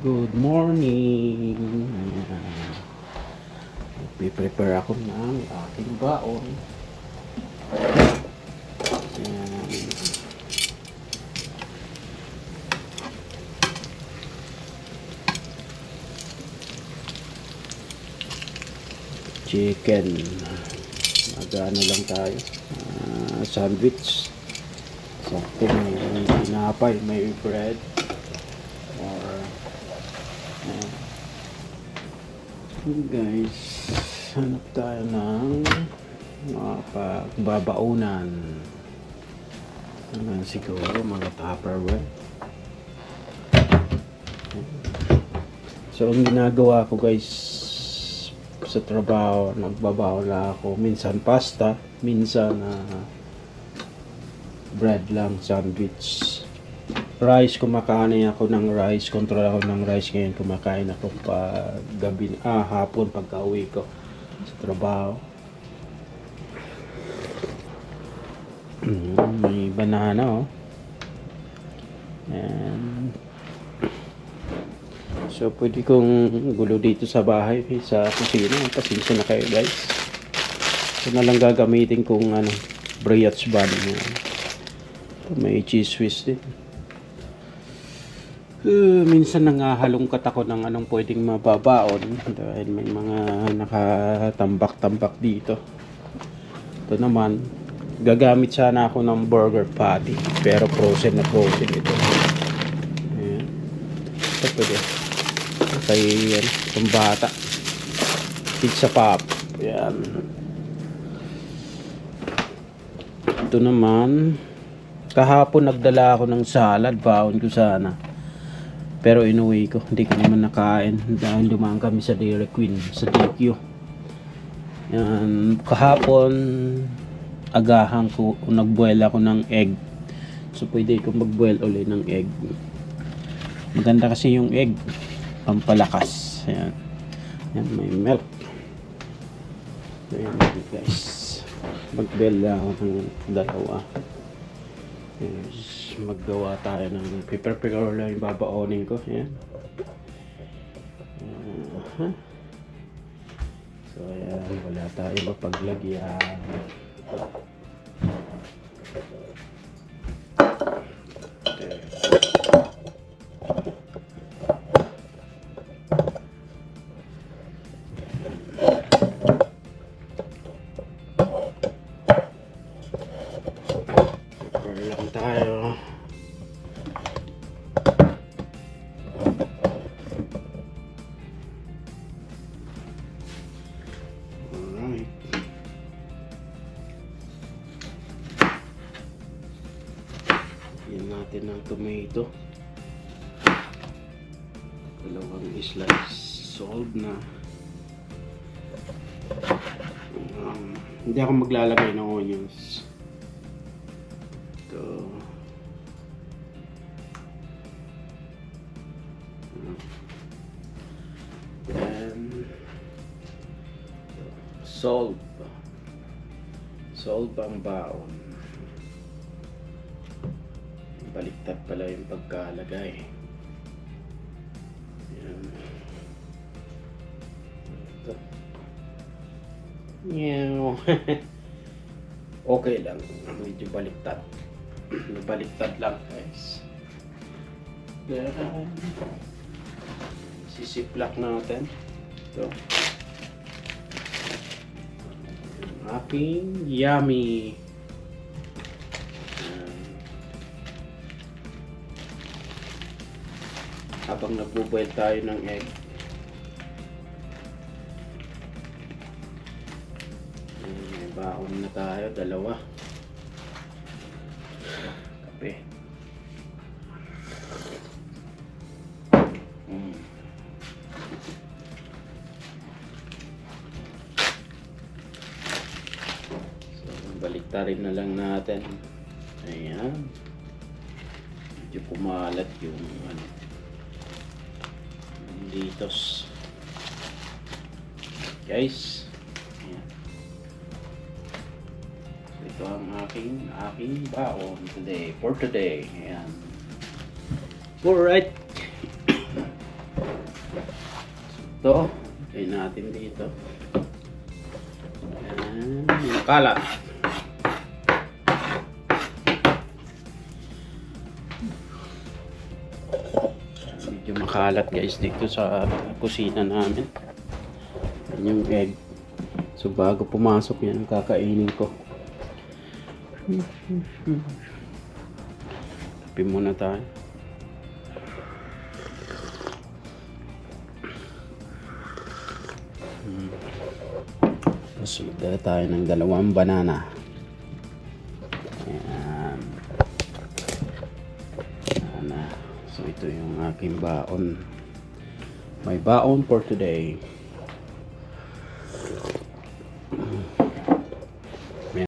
Good morning. Prepare ako ng aking baon. Ayan. Chicken. Magano lang tayo. Sandwich. Sakto may tinapay, may bread. Or guys, hanap tayo ng pagbabaunan. Ano siguro mga Tupperware. So ang ginagawa ko guys sa trabaho, nagbabaon na ako minsan pasta, minsan bread lang, sandwich. Rice, kumakain ako ng rice, control ako ng rice. Ngayon kumakain ako pag gabi, hapon pagka uwi ko sa trabaho. May banana and so pwede kong gulo dito sa bahay, sa kusina. Pasensya na kayo guys. Ito na lang gagamitin kong brioche bun. May cheese whiz din. Minsan nangahalongkat ako ng anong pwedeng mababaon dahil may mga nakatambak-tambak dito. Ito naman, gagamit sana ako ng burger patty pero frozen na frozen ito. Ayan. Ito pwede. Kay itong bata. Pizza pop. Ayan. Ito naman, kahapon nagdala ako ng salad, baon ko sana. Pero inuwi ko, hindi ko naman nakain dahil dumaan kami sa Dairy Queen, sa DQ. Yan, kahapon agahan ko, nagboil ako ng egg. So pwede kong magboil ulit ng egg. Maganda kasi yung egg, pampalakas. Yan, yan may milk. Ayan guys, magboil ako ng dalawa. Yes, maggawa tayo ng prepare lang yung babaonin ko. Yan. So ayan, wala tayo mapaglagyan. Okay. Lang tayo. Alright. Yan natin ang tomato. Dalawang slice. Solved na. Hindi ako maglalagay ng onions. Then salt ang baon. Baliktad pala yung pagkalagay. Yan. Ito. Okay lang, medyo baliktad. Baliktad lang guys. Then sisiplak natin ito aking yummy habang nagbuboil tayo ng egg. May baon na tayo, dalawa kape. Baliktarin na lang natin. Ayan. Medyo kumalat yung litos. Guys. Ayan. So, ito ang aking baon for today. Ayan. Alright. Ito, lagay natin dito. Ayan, yung kalat. Medyo makalat guys dito sa kusina namin. Yan yung egg. So bago pumasok yan, kakainin ko. Kape muna tayo. Tapos magdala tayo ng 2 banana. Ayan. Banana. So ito yung aking baon. My baon for today.